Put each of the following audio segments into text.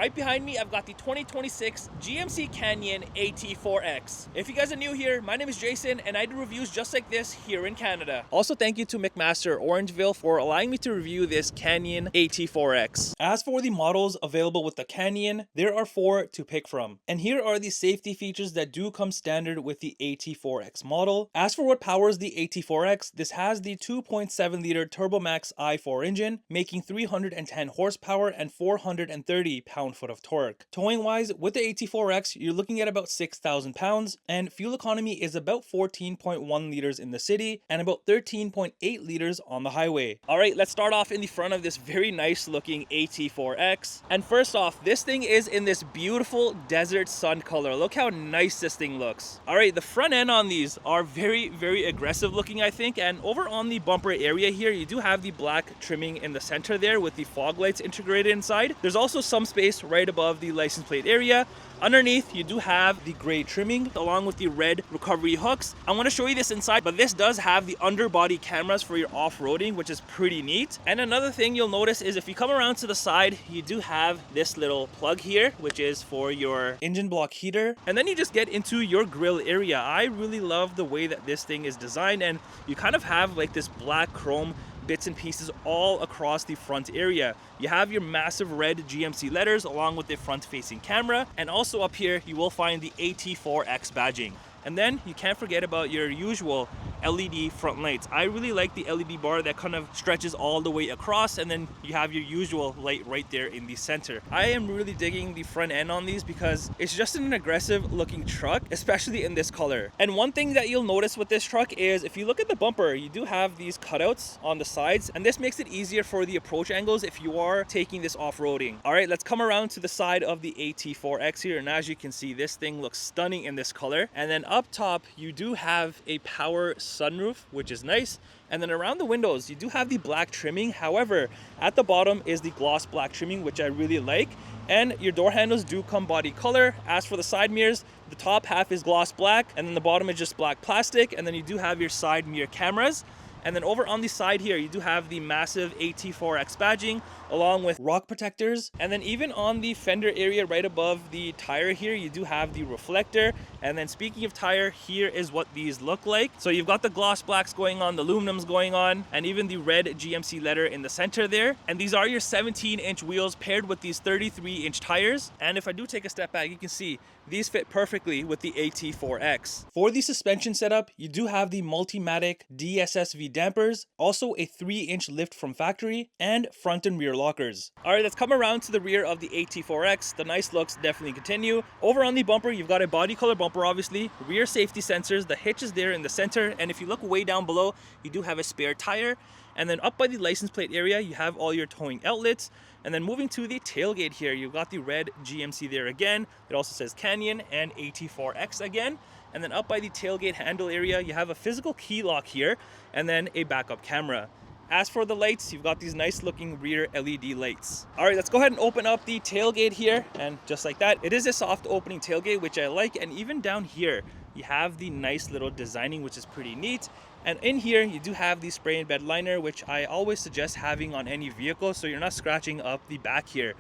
right behind me, I've got the 2026 GMC Canyon AT4X. If you guys are new here, my name is Jason, and I do reviews just like this here in Canada. Also, thank you to MacMaster Orangeville for allowing me to review this Canyon AT4X. As for the models available with the Canyon, there are 4 to pick from. And here are the safety features that do come standard with the AT4X model. As for what powers the AT4X, this has the 2.7 liter Turbomax i4 engine, making 310 horsepower and 430 pound-foot of torque. Towing wise, with the AT4X, you're looking at about 6,000 pounds, and fuel economy is about 14.1 liters in the city and about 13.8 liters on the highway. All right, let's start off in the front of this very nice looking AT4X. And first off, this thing is in this beautiful desert sun color. Look how nice this thing looks. All right, the front end on these are very, very aggressive looking, I think. And over on the bumper area here, you do have the black trimming in the center there with the fog lights integrated inside. There's also some space right above the license plate area. Underneath, you do have the gray trimming along with the red recovery hooks. I want to show you this inside, but this does have the underbody cameras for your off-roading, which is pretty neat. And another thing you'll notice is if you come around to the side, you do have this little plug here, which is for your engine block heater. And then you just get into your grille area. I really love the way that this thing is designed, and you kind of have like this black chrome bits and pieces all across the front area. You have your massive red GMC letters along with the front facing camera, and also up here you will find the AT4X badging. And then you can't forget about your usual LED front lights. I really like the LED bar that kind of stretches all the way across, and then you have your usual light right there in the center. I am really digging the front end on these because it's just an aggressive looking truck, especially in this color. And one thing that you'll notice with this truck is if you look at the bumper, you do have these cutouts on the sides, and this makes it easier for the approach angles if you are taking this off-roading. All right, let's come around to the side of the AT4X here, and as you can see, this thing looks stunning in this color. And then up top, you do have a power sunroof, which is nice. And then around the windows, you do have the black trimming. However, at the bottom is the gloss black trimming, which I really like. And your door handles do come body color. As for the side mirrors, the top half is gloss black, and then the bottom is just black plastic. And then you do have your side mirror cameras. And then over on the side here, you do have the massive AT4X badging along with rock protectors. And then even on the fender area right above the tire here, you do have the reflector. And then speaking of tire, here is what these look like. So you've got the gloss blacks going on, the aluminums going on, and even the red GMC letter in the center there. And these are your 17-inch wheels paired with these 33-inch tires. And if I do take a step back, you can see these fit perfectly with the AT4X. For the suspension setup, you do have the Multimatic DSSV dampers, also a 3-inch lift from factory, and front and rear lockers. All right, let's come around to the rear of the AT4X. The nice looks definitely continue. Over on the bumper, you've got a body color bumper, obviously, rear safety sensors, the hitch is there in the center, and if you look way down below, you do have a spare tire. And then up by the license plate area, you have all your towing outlets. And then moving to the tailgate here, you've got the red GMC there again. It also says Canyon and AT4X again. And then up by the tailgate handle area, you have a physical key lock here and then a backup camera. As for the lights, you've got these nice looking rear LED lights. All right, let's go ahead and open up the tailgate here. And just like that, it is a soft opening tailgate, which I like. And even down here, you have the nice little designing, which is pretty neat. And in here, you do have the spray and bed liner, which I always suggest having on any vehicle so you're not scratching up the back here.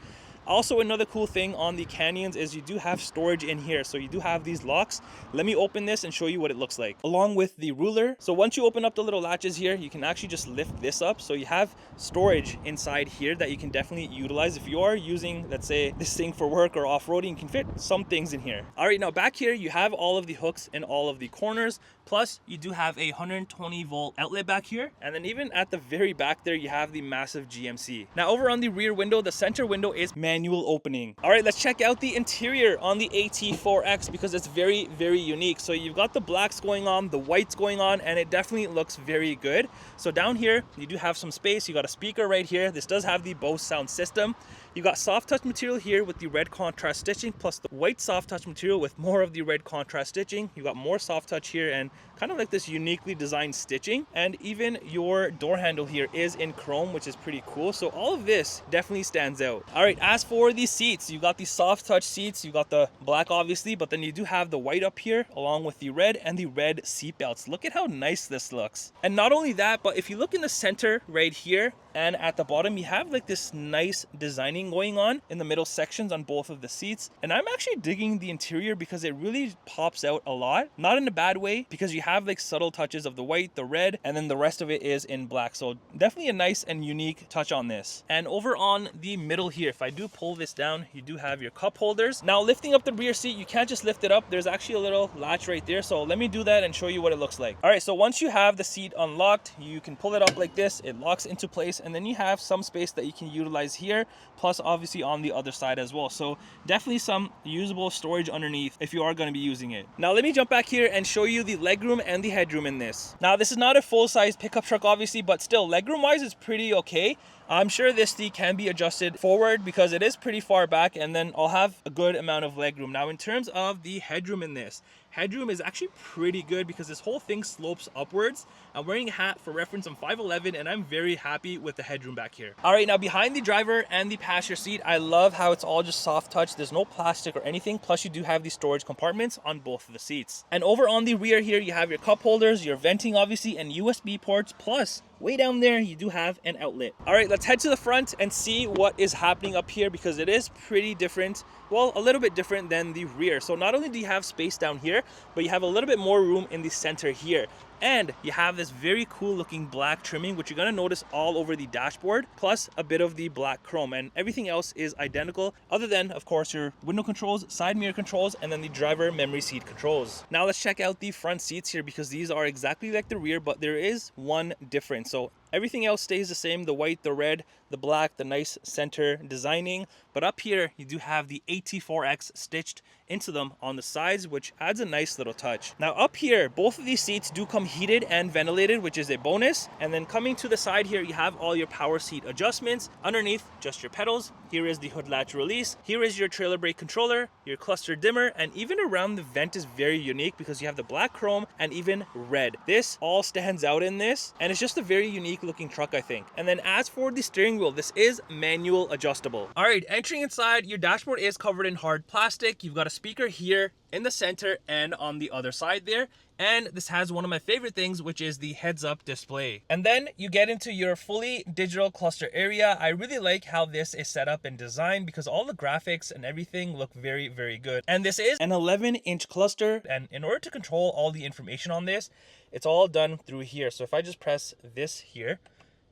Also, another cool thing on the Canyons is you do have storage in here. So you do have these locks. Let me open this and show you what it looks like, along with the ruler. So once you open up the little latches here, you can actually just lift this up. So you have storage inside here that you can definitely utilize. If you are using, let's say, this thing for work or off-roading, you can fit some things in here. All right, now back here, you have all of the hooks in all of the corners. Plus, you do have a 120 volt outlet back here. And then even at the very back there, you have the massive GMC. Now over on the rear window, the center window is manual opening. All right, let's check out the interior on the AT4X because it's very, very unique. So you've got the blacks going on, the whites going on, and it definitely looks very good. So down here, you do have some space. You got a speaker right here. This does have the Bose sound system. You got soft touch material here with the red contrast stitching, plus the white soft touch material with more of the red contrast stitching. You got more soft touch here and kind of like this uniquely designed stitching. And even your door handle here is in chrome, which is pretty cool. So all of this definitely stands out. All right, as for the seats, you got the soft touch seats, you got the black obviously, but then you do have the white up here along with the red and the red seat belts. Look at how nice this looks. And not only that, but if you look in the center right here, and at the bottom you have like this nice designing going on in the middle sections on both of the seats. And I'm actually digging the interior because it really pops out a lot, not in a bad way, because you have like subtle touches of the white, the red, and then the rest of it is in black. So definitely a nice and unique touch on this. And over on the middle here, if I do pull this down, you do have your cup holders. Now lifting up the rear seat, you can't just lift it up. There's actually a little latch right there, so let me do that and show you what it looks like. All right, so once you have the seat unlocked, you can pull it up like this. It locks into place, and then you have some space that you can utilize here, plus obviously on the other side as well. So definitely some usable storage underneath if you are going to be using it. Now let me jump back here and show you the legroom and the headroom in this. Now this is not a full-size pickup truck obviously, but still legroom wise it's pretty okay. I'm sure this seat can be adjusted forward because it is pretty far back, and then I'll have a good amount of legroom. Now in terms of the headroom in this, headroom is actually pretty good because this whole thing slopes upwards. I'm wearing a hat for reference. I'm 5'11", and I'm very happy with the headroom back here. All right, now behind the driver and the passenger seat, I love how it's all just soft touch. There's no plastic or anything. Plus you do have these storage compartments on both of the seats. And over on the rear here, you have your cup holders, your venting obviously, and USB ports. Plus way down there, you do have an outlet. All right, let's head to the front and see what is happening up here because it is pretty different. Well, a little bit different than the rear. So not only do you have space down here, but you have a little bit more room in the center here. And you have this very cool looking black trimming, which you're gonna notice all over the dashboard, plus a bit of the black chrome, and everything else is identical other than, of course, your window controls, side mirror controls, and then the driver memory seat controls. Now let's check out the front seats here because these are exactly like the rear, but there is one difference. So everything else stays the same, the white, the red, the black, the nice center designing. But up here, you do have the AT4X stitched into them on the sides, which adds a nice little touch. Now up here, both of these seats do come heated and ventilated, which is a bonus. And then coming to the side here, you have all your power seat adjustments. Underneath, just your pedals. Here is the hood latch release. Here is your trailer brake controller, your cluster dimmer, and even around the vent is very unique because you have the black chrome and even red. This all stands out in this, and it's just a very unique looking truck, I think. And then as for the steering wheel, this is manual adjustable. All right, entering inside, your dashboard is covered in hard plastic. You've got a speaker here in the center and on the other side there. And this has one of my favorite things, which is the heads-up display. And then you get into your fully digital cluster area. I really like how this is set up and designed because all the graphics and everything look very, very good. And this is an 11-inch cluster. And in order to control all the information on this, it's all done through here. So if I just press this here,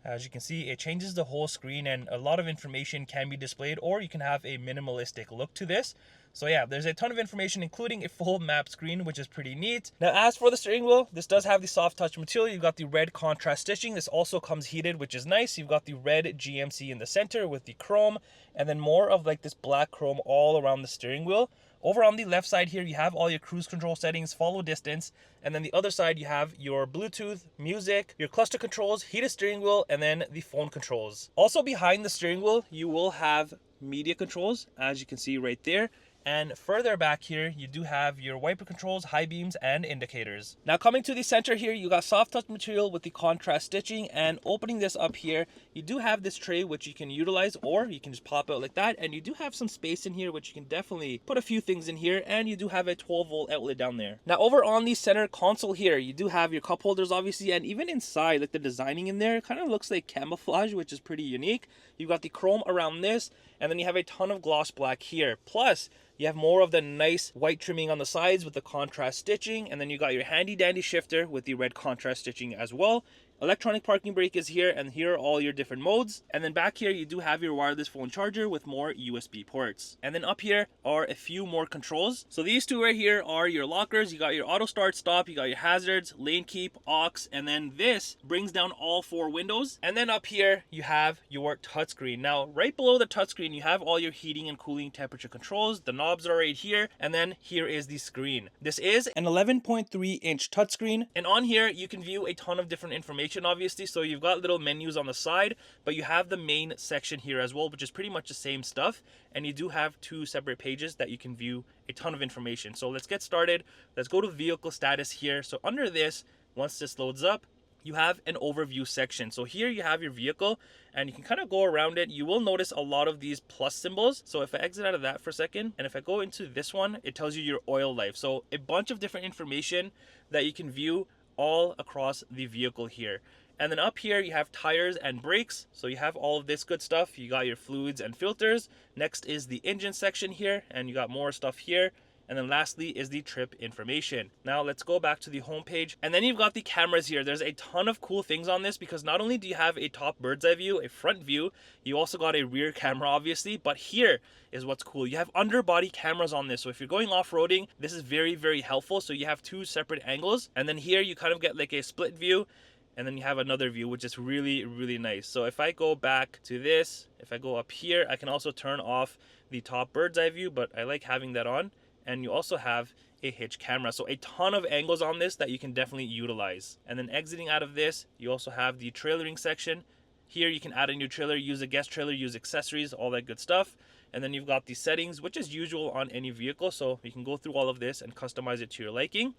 as you can see, it changes the whole screen and a lot of information can be displayed, or you can have a minimalistic look to this. So yeah, there's a ton of information, including a full map screen, which is pretty neat. Now, as for the steering wheel, this does have the soft touch material. You've got the red contrast stitching. This also comes heated, which is nice. You've got the red GMC in the center with the chrome, and then more of like this black chrome all around the steering wheel. Over on the left side here, you have all your cruise control settings, follow distance, and then the other side, you have your Bluetooth, music, your cluster controls, heated steering wheel, and then the phone controls. Also behind the steering wheel, you will have media controls, as you can see right there. And further back here, you do have your wiper controls, high beams, and indicators. Now coming to the center here, you got soft touch material with the contrast stitching, and opening this up here, you do have this tray which you can utilize, or you can just pop out like that, and you do have some space in here which you can definitely put a few things in here, and you do have a 12-volt outlet down there. Now over on the center console here, you do have your cup holders obviously, and even inside, like the designing in there, it kind of looks like camouflage, which is pretty unique. You've got the chrome around this, and then you have a ton of gloss black here. Plus, you have more of the nice white trimming on the sides with the contrast stitching, and then you got your handy dandy shifter with the red contrast stitching as well. Electronic parking brake is here, and here are all your different modes. And then back here, you do have your wireless phone charger with more USB ports. And then up here are a few more controls. So these two right here are your lockers. You got your auto start stop, you got your hazards, lane keep, aux, and then this brings down all 4 windows. And then up here, you have your touchscreen. Now, right below the touchscreen, you have all your heating and cooling temperature controls. The knobs are right here, and then here is the screen. This is an 11.3-inch touchscreen, and on here, you can view a ton of different information, obviously. So you've got little menus on the side, but you have the main section here as well, which is pretty much the same stuff. And you do have 2 separate pages that you can view a ton of information. So let's get started. Let's go to vehicle status here. So under this, once this loads up, you have an overview section. So here you have your vehicle, and you can kind of go around it. You will notice a lot of these plus symbols. So if I exit out of that for a second, and if I go into this one, it tells you your oil life. So a bunch of different information that you can view all across the vehicle here. And then up here you have tires and brakes, so you have all of this good stuff. You got your fluids and filters. Next is the engine section here, and you got more stuff here. And then lastly is the trip information. Now let's go back to the home page. And then you've got the cameras here. There's a ton of cool things on this, because not only do you have a top bird's eye view, a front view, you also got a rear camera obviously, but here is what's cool. You have underbody cameras on this. So if you're going off-roading, this is very, very helpful. So you have two separate angles. And then here you kind of get like a split view, and then you have another view, which is really, really nice. So if I go back to this, if I go up here, I can also turn off the top bird's eye view, but I like having that on. And you also have a hitch camera. So a ton of angles on this that you can definitely utilize. And then exiting out of this, you also have the trailering section. Here you can add a new trailer, use a guest trailer, use accessories, all that good stuff. And then you've got the settings, which is usual on any vehicle. So you can go through all of this and customize it to your liking.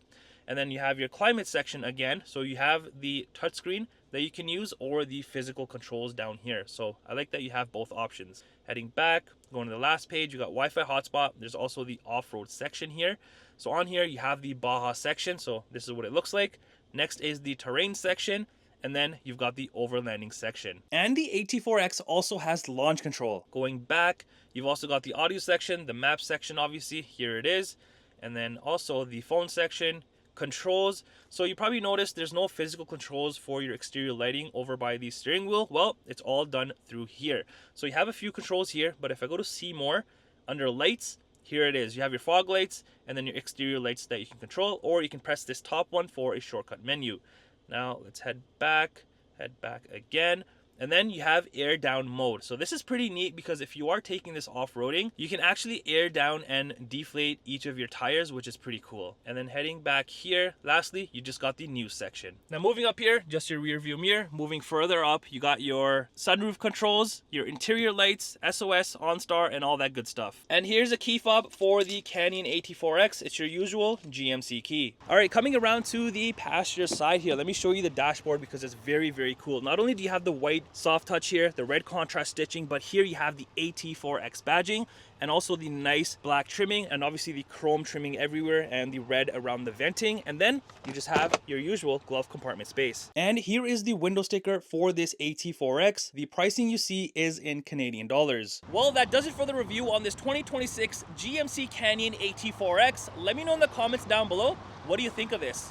And then you have your climate section again. So you have the touchscreen that you can use, or the physical controls down here. So I like that you have both options. Heading back, going to the last page, you got Wi-Fi hotspot. There's also the off-road section here. So on here you have the Baja section. So this is what it looks like. Next is the terrain section. And then you've got the overlanding section. And the AT4X also has launch control. Going back, you've also got the audio section, the map section, obviously, here it is. And then also the phone section, controls. So you probably noticed there's no physical controls for your exterior lighting over by the steering wheel. Well, it's all done through here. So you have a few controls here, but if I go to see more, under lights, here it is. You have your fog lights and then your exterior lights that you can control, or you can press this top one for a shortcut menu. Now let's head back again. And then you have air down mode. So this is pretty neat, because if you are taking this off-roading, you can actually air down and deflate each of your tires, which is pretty cool. And then heading back here, lastly, you just got the news section. Now moving up here, just your rear view mirror. Moving further up, you got your sunroof controls, your interior lights, SOS, OnStar, and all that good stuff. And here's a key fob for the Canyon AT4X. It's your usual GMC key. All right, coming around to the passenger side here, let me show you the dashboard, because it's very, very cool. Not only do you have the white soft touch here, the red contrast stitching, but here you have the AT4X badging, and also the nice black trimming, and obviously the chrome trimming everywhere, and the red around the venting. And then you just have your usual glove compartment space. And here is the window sticker for this AT4X. The pricing you see is in Canadian dollars. Well, that does it for the review on this 2026 GMC Canyon AT4X. Let me know in the comments down below, what do you think of this?